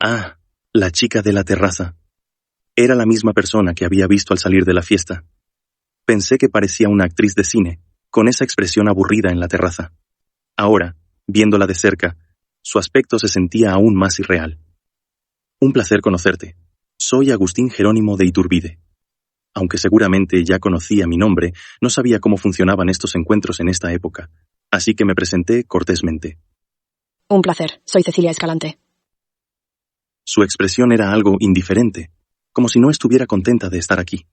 Ah, la chica de la terraza. Era la misma persona que había visto al salir de la fiesta. Pensé que parecía una actriz de cine, con esa expresión aburrida en la terraza. Ahora, viéndola de cerca, su aspecto se sentía aún más irreal. Un placer conocerte. Soy Agustín Jerónimo de Iturbide. Aunque seguramente ya conocía mi nombre, no sabía cómo funcionaban estos encuentros en esta época, así que me presenté cortésmente. Un placer, soy Cecilia Escalante. Su expresión era algo indiferente, como si no estuviera contenta de estar aquí.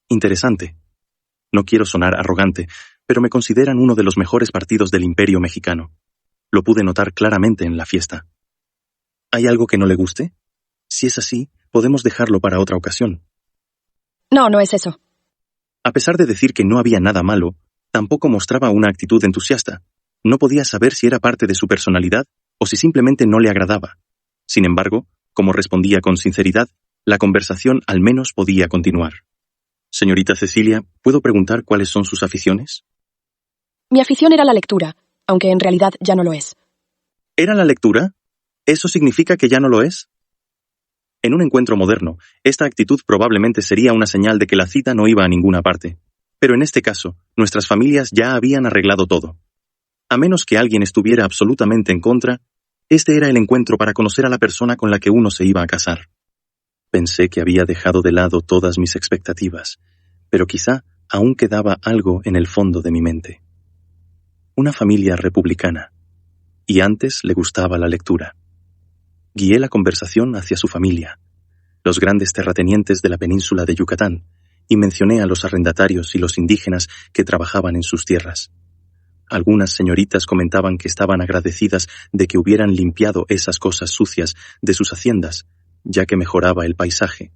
Interesante. No quiero sonar arrogante, pero me consideran uno de los mejores partidos del Imperio Mexicano. Lo pude notar claramente en la fiesta. ¿Hay algo que no le guste? Si es así, podemos dejarlo para otra ocasión. No, no es eso. A pesar de decir que no había nada malo, tampoco mostraba una actitud entusiasta. No podía saber si era parte de su personalidad o si simplemente no le agradaba. Sin embargo, como respondía con sinceridad, la conversación al menos podía continuar. Señorita Cecilia, ¿puedo preguntar cuáles son sus aficiones? Mi afición era la lectura, aunque en realidad ya no lo es. ¿Era la lectura? ¿Eso significa que ya no lo es? En un encuentro moderno, esta actitud probablemente sería una señal de que la cita no iba a ninguna parte. Pero en este caso, nuestras familias ya habían arreglado todo. A menos que alguien estuviera absolutamente en contra, este era el encuentro para conocer a la persona con la que uno se iba a casar. Pensé que había dejado de lado todas mis expectativas, pero quizá aún quedaba algo en el fondo de mi mente. Una familia republicana, y antes le gustaba la lectura. Guié la conversación hacia su familia, los grandes terratenientes de la península de Yucatán, y mencioné a los arrendatarios y los indígenas que trabajaban en sus tierras. Algunas señoritas comentaban que estaban agradecidas de que hubieran limpiado esas cosas sucias de sus haciendas, ya que mejoraba el paisaje.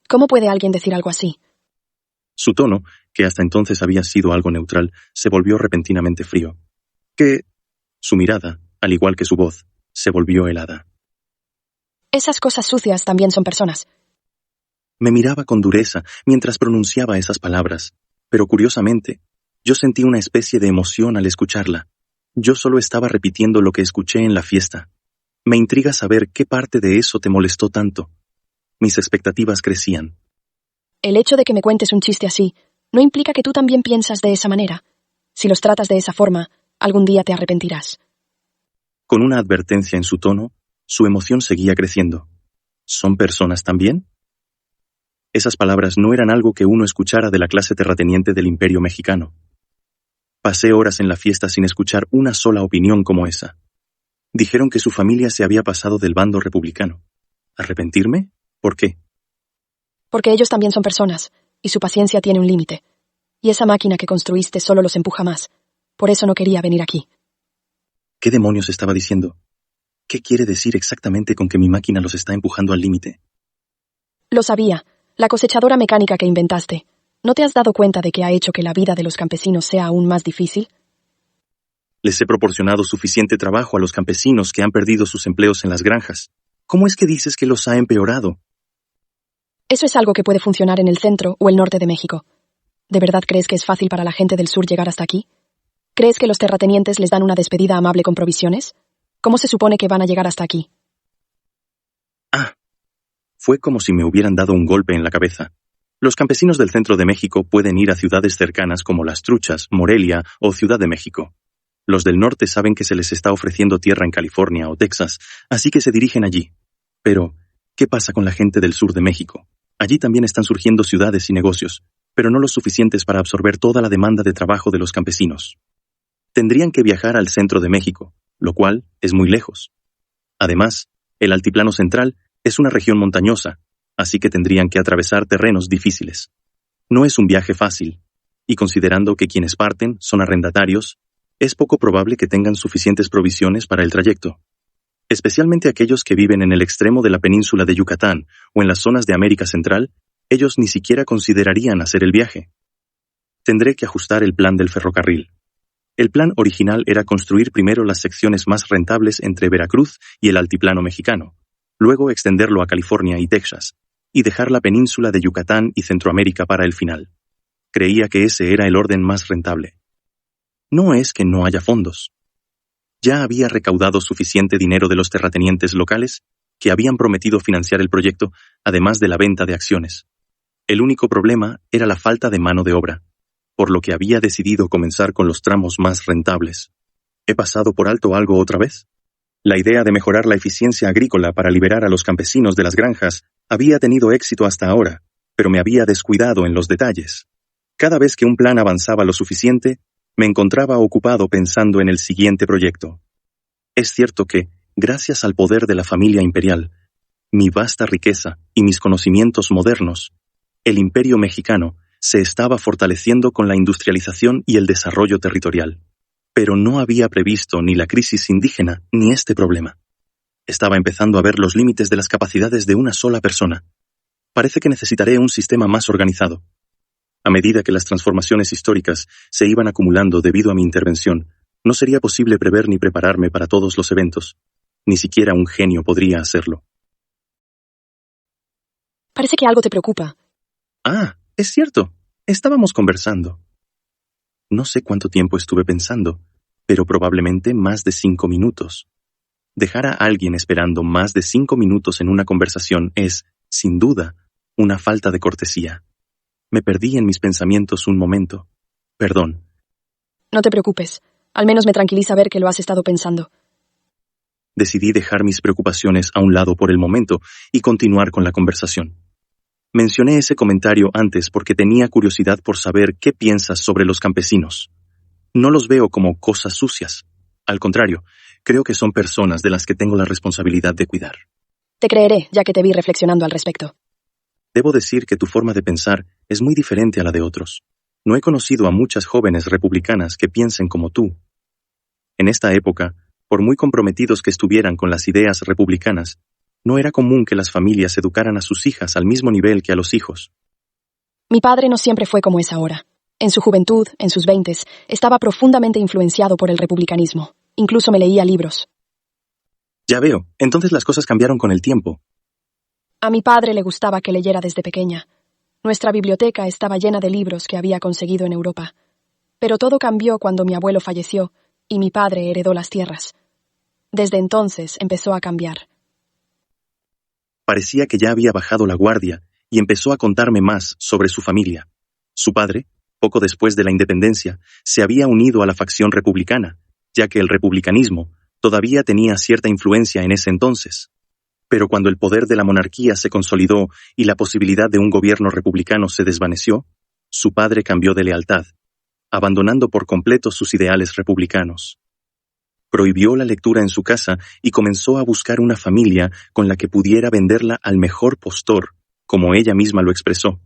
¿Cómo puede alguien decir algo así? Su tono, que hasta entonces había sido algo neutral, se volvió repentinamente frío. Su mirada, al igual que su voz, se volvió helada. Esas cosas sucias también son personas. Me miraba con dureza mientras pronunciaba esas palabras, pero curiosamente, yo sentí una especie de emoción al escucharla. Yo solo estaba repitiendo lo que escuché en la fiesta. Me intriga saber qué parte de eso te molestó tanto. Mis expectativas crecían. El hecho de que me cuentes un chiste así no implica que tú también piensas de esa manera. Si los tratas de esa forma, algún día te arrepentirás. Con una advertencia en su tono, su emoción seguía creciendo. ¿Son personas también? Esas palabras no eran algo que uno escuchara de la clase terrateniente del Imperio Mexicano. Pasé horas en la fiesta sin escuchar una sola opinión como esa. Dijeron que su familia se había pasado del bando republicano. ¿Arrepentirme? ¿Por qué? Porque ellos también son personas, y su paciencia tiene un límite. Y esa máquina que construiste solo los empuja más. Por eso no quería venir aquí. ¿Qué demonios estaba diciendo? ¿Qué quiere decir exactamente con que mi máquina los está empujando al límite? Lo sabía. La cosechadora mecánica que inventaste. ¿No te has dado cuenta de que ha hecho que la vida de los campesinos sea aún más difícil? Les he proporcionado suficiente trabajo a los campesinos que han perdido sus empleos en las granjas. ¿Cómo es que dices que los ha empeorado? Eso es algo que puede funcionar en el centro o el norte de México. ¿De verdad crees que es fácil para la gente del sur llegar hasta aquí? ¿Crees que los terratenientes les dan una despedida amable con provisiones? ¿Cómo se supone que van a llegar hasta aquí? Fue como si me hubieran dado un golpe en la cabeza. Los campesinos del centro de México pueden ir a ciudades cercanas como Las Truchas, Morelia o Ciudad de México. Los del norte saben que se les está ofreciendo tierra en California o Texas, así que se dirigen allí. Pero, ¿qué pasa con la gente del sur de México? Allí también están surgiendo ciudades y negocios, pero no lo suficientes para absorber toda la demanda de trabajo de los campesinos. Tendrían que viajar al centro de México, lo cual es muy lejos. Además, el altiplano central es una región montañosa, así que tendrían que atravesar terrenos difíciles. No es un viaje fácil, y considerando que quienes parten son arrendatarios, es poco probable que tengan suficientes provisiones para el trayecto. Especialmente aquellos que viven en el extremo de la península de Yucatán o en las zonas de América Central, ellos ni siquiera considerarían hacer el viaje. Tendré que ajustar el plan del ferrocarril. El plan original era construir primero las secciones más rentables entre Veracruz y el altiplano mexicano, luego extenderlo a California y Texas, y dejar la península de Yucatán y Centroamérica para el final. Creía que ese era el orden más rentable. No es que no haya fondos. Ya había recaudado suficiente dinero de los terratenientes locales, que habían prometido financiar el proyecto, además de la venta de acciones. El único problema era la falta de mano de obra, por lo que había decidido comenzar con los tramos más rentables. ¿He pasado por alto algo otra vez? La idea de mejorar la eficiencia agrícola para liberar a los campesinos de las granjas había tenido éxito hasta ahora, pero me había descuidado en los detalles. Cada vez que un plan avanzaba lo suficiente, me encontraba ocupado pensando en el siguiente proyecto. Es cierto que, gracias al poder de la familia imperial, mi vasta riqueza y mis conocimientos modernos, el imperio mexicano se estaba fortaleciendo con la industrialización y el desarrollo territorial. Pero no había previsto ni la crisis indígena ni este problema. Estaba empezando a ver los límites de las capacidades de una sola persona. Parece que necesitaré un sistema más organizado. A medida que las transformaciones históricas se iban acumulando debido a mi intervención, no sería posible prever ni prepararme para todos los eventos. Ni siquiera un genio podría hacerlo. Parece que algo te preocupa. Ah, es cierto. Estábamos conversando. No sé cuánto tiempo estuve pensando, pero probablemente más de 5 minutos. Dejar a alguien esperando más de 5 minutos en una conversación es, sin duda, una falta de cortesía. Me perdí en mis pensamientos un momento. Perdón. No te preocupes. Al menos me tranquiliza ver que lo has estado pensando. Decidí dejar mis preocupaciones a un lado por el momento y continuar con la conversación. Mencioné ese comentario antes porque tenía curiosidad por saber qué piensas sobre los campesinos. No los veo como cosas sucias. Al contrario, creo que son personas de las que tengo la responsabilidad de cuidar. Te creeré, ya que te vi reflexionando al respecto. Debo decir que tu forma de pensar es muy diferente a la de otros. No he conocido a muchas jóvenes republicanas que piensen como tú. En esta época, por muy comprometidos que estuvieran con las ideas republicanas, no era común que las familias educaran a sus hijas al mismo nivel que a los hijos. Mi padre no siempre fue como es ahora. En su juventud, en sus 20s, estaba profundamente influenciado por el republicanismo. Incluso me leía libros. Ya veo, entonces las cosas cambiaron con el tiempo. A mi padre le gustaba que leyera desde pequeña. Nuestra biblioteca estaba llena de libros que había conseguido en Europa. Pero todo cambió cuando mi abuelo falleció y mi padre heredó las tierras. Desde entonces empezó a cambiar. Parecía que ya había bajado la guardia y empezó a contarme más sobre su familia. Su padre, poco después de la independencia, se había unido a la facción republicana, ya que el republicanismo todavía tenía cierta influencia en ese entonces. Pero cuando el poder de la monarquía se consolidó y la posibilidad de un gobierno republicano se desvaneció, su padre cambió de lealtad, abandonando por completo sus ideales republicanos. Prohibió la lectura en su casa y comenzó a buscar una familia con la que pudiera venderla al mejor postor, como ella misma lo expresó.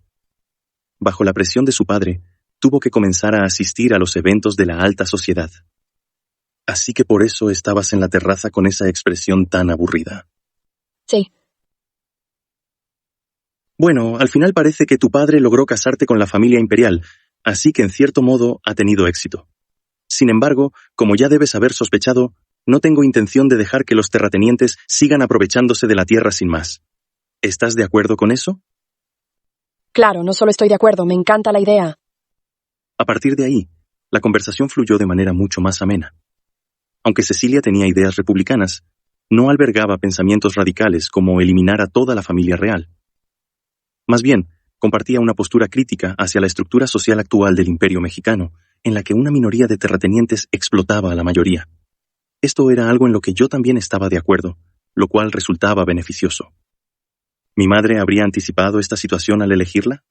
Bajo la presión de su padre, tuvo que comenzar a asistir a los eventos de la alta sociedad. Así que por eso estabas en la terraza con esa expresión tan aburrida. Sí. Bueno, al final parece que tu padre logró casarte con la familia imperial, así que en cierto modo ha tenido éxito. Sin embargo, como ya debes haber sospechado, no tengo intención de dejar que los terratenientes sigan aprovechándose de la tierra sin más. ¿Estás de acuerdo con eso? Claro, no solo estoy de acuerdo, me encanta la idea. A partir de ahí, la conversación fluyó de manera mucho más amena. Aunque Cecilia tenía ideas republicanas, no albergaba pensamientos radicales como eliminar a toda la familia real. Más bien, compartía una postura crítica hacia la estructura social actual del Imperio mexicano, en la que una minoría de terratenientes explotaba a la mayoría. Esto era algo en lo que yo también estaba de acuerdo, lo cual resultaba beneficioso. ¿Mi madre habría anticipado esta situación al elegirla?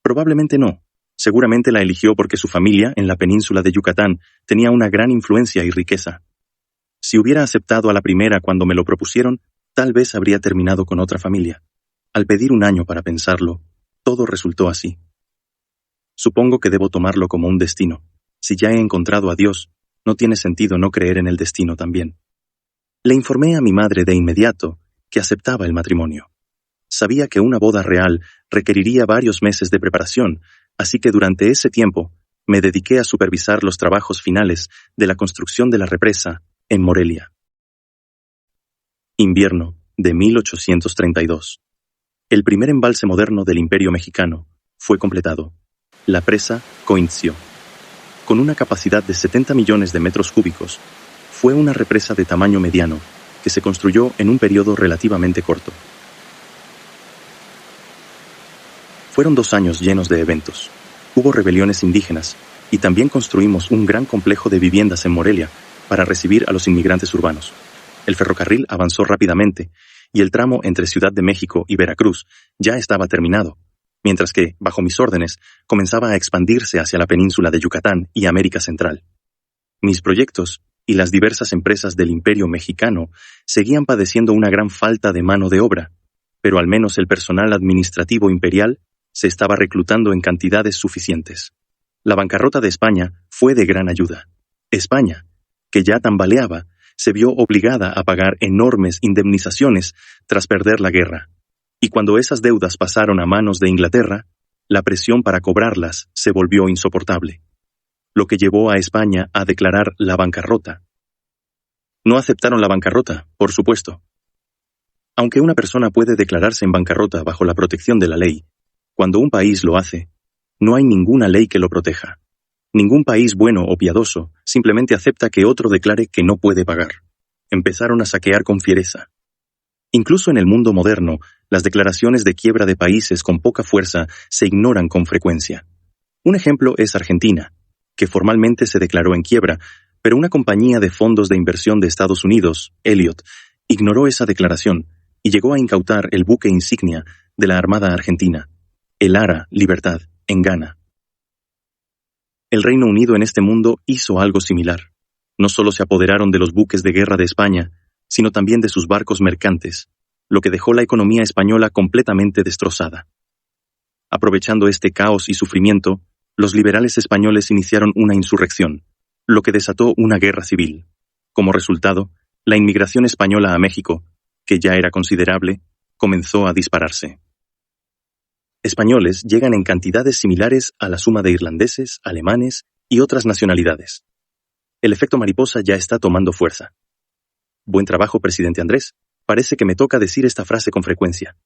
Probablemente no. Seguramente la eligió porque su familia, en la península de Yucatán, tenía una gran influencia y riqueza. Si hubiera aceptado a la primera cuando me lo propusieron, tal vez habría terminado con otra familia. Al pedir un año para pensarlo, todo resultó así. Supongo que debo tomarlo como un destino. Si ya he encontrado a Dios, no tiene sentido no creer en el destino también. Le informé a mi madre de inmediato que aceptaba el matrimonio. Sabía que una boda real requeriría varios meses de preparación, así que durante ese tiempo me dediqué a supervisar los trabajos finales de la construcción de la represa en Morelia. Invierno de 1832. El primer embalse moderno del Imperio mexicano fue completado. La presa Coincio. Con una capacidad de 70 millones de metros cúbicos, fue una represa de tamaño mediano que se construyó en un periodo relativamente corto. Fueron 2 años llenos de eventos. Hubo rebeliones indígenas y también construimos un gran complejo de viviendas en Morelia para recibir a los inmigrantes urbanos. El ferrocarril avanzó rápidamente y el tramo entre Ciudad de México y Veracruz ya estaba terminado, mientras que, bajo mis órdenes, comenzaba a expandirse hacia la península de Yucatán y América Central. Mis proyectos y las diversas empresas del Imperio Mexicano seguían padeciendo una gran falta de mano de obra, pero al menos el personal administrativo imperial se estaba reclutando en cantidades suficientes. La bancarrota de España fue de gran ayuda. España, que ya tambaleaba, se vio obligada a pagar enormes indemnizaciones tras perder la guerra, y cuando esas deudas pasaron a manos de Inglaterra, la presión para cobrarlas se volvió insoportable, lo que llevó a España a declarar la bancarrota. No aceptaron la bancarrota, por supuesto. Aunque una persona puede declararse en bancarrota bajo la protección de la ley, cuando un país lo hace, no hay ninguna ley que lo proteja. Ningún país bueno o piadoso simplemente acepta que otro declare que no puede pagar. Empezaron a saquear con fiereza. Incluso en el mundo moderno, las declaraciones de quiebra de países con poca fuerza se ignoran con frecuencia. Un ejemplo es Argentina, que formalmente se declaró en quiebra, pero una compañía de fondos de inversión de Estados Unidos, Elliott, ignoró esa declaración y llegó a incautar el buque insignia de la Armada Argentina, el Ara Libertad, en Ghana. El Reino Unido en este mundo hizo algo similar. No solo se apoderaron de los buques de guerra de España, sino también de sus barcos mercantes, lo que dejó la economía española completamente destrozada. Aprovechando este caos y sufrimiento, los liberales españoles iniciaron una insurrección, lo que desató una guerra civil. Como resultado, la inmigración española a México, que ya era considerable, comenzó a dispararse. Españoles llegan en cantidades similares a la suma de irlandeses, alemanes y otras nacionalidades. El efecto mariposa ya está tomando fuerza. Buen trabajo, presidente Andrés. Parece que me toca decir esta frase con frecuencia.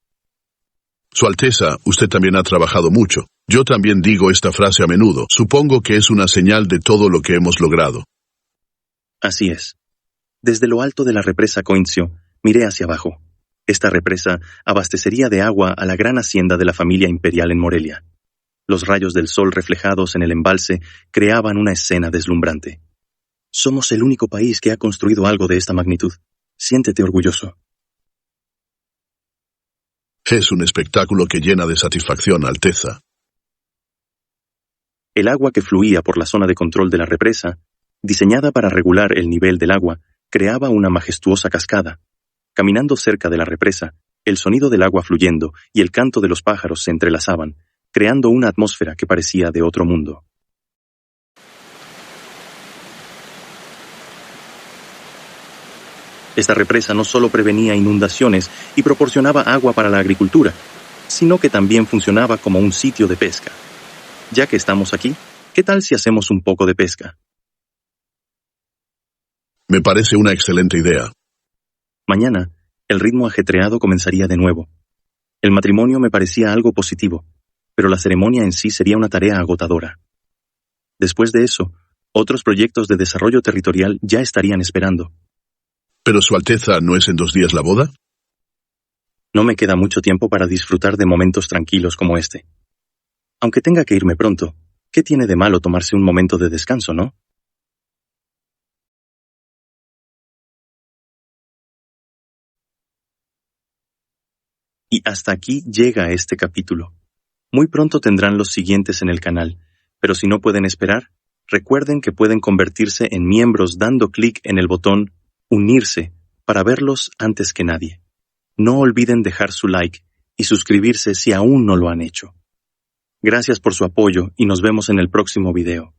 Su Alteza, usted también ha trabajado mucho. Yo también digo esta frase a menudo. Supongo que es una señal de todo lo que hemos logrado. Así es. Desde lo alto de la represa Coincio, miré hacia abajo. Esta represa abastecería de agua a la gran hacienda de la familia imperial en Morelia. Los rayos del sol reflejados en el embalse creaban una escena deslumbrante. Somos el único país que ha construido algo de esta magnitud. Siéntete orgulloso. Es un espectáculo que llena de satisfacción, Alteza. El agua que fluía por la zona de control de la represa, diseñada para regular el nivel del agua, creaba una majestuosa cascada. Caminando cerca de la represa, el sonido del agua fluyendo y el canto de los pájaros se entrelazaban, creando una atmósfera que parecía de otro mundo. Esta represa no solo prevenía inundaciones y proporcionaba agua para la agricultura, sino que también funcionaba como un sitio de pesca. Ya que estamos aquí, ¿qué tal si hacemos un poco de pesca? Me parece una excelente idea. Mañana, el ritmo ajetreado comenzaría de nuevo. El matrimonio me parecía algo positivo, pero la ceremonia en sí sería una tarea agotadora. Después de eso, otros proyectos de desarrollo territorial ya estarían esperando. ¿Pero Su Alteza no es en 2 días la boda? No me queda mucho tiempo para disfrutar de momentos tranquilos como este. Aunque tenga que irme pronto, ¿qué tiene de malo tomarse un momento de descanso, no? Y hasta aquí llega este capítulo. Muy pronto tendrán los siguientes en el canal, pero si no pueden esperar, recuerden que pueden convertirse en miembros dando clic en el botón Unirse para verlos antes que nadie. No olviden dejar su like y suscribirse si aún no lo han hecho. Gracias por su apoyo y nos vemos en el próximo video.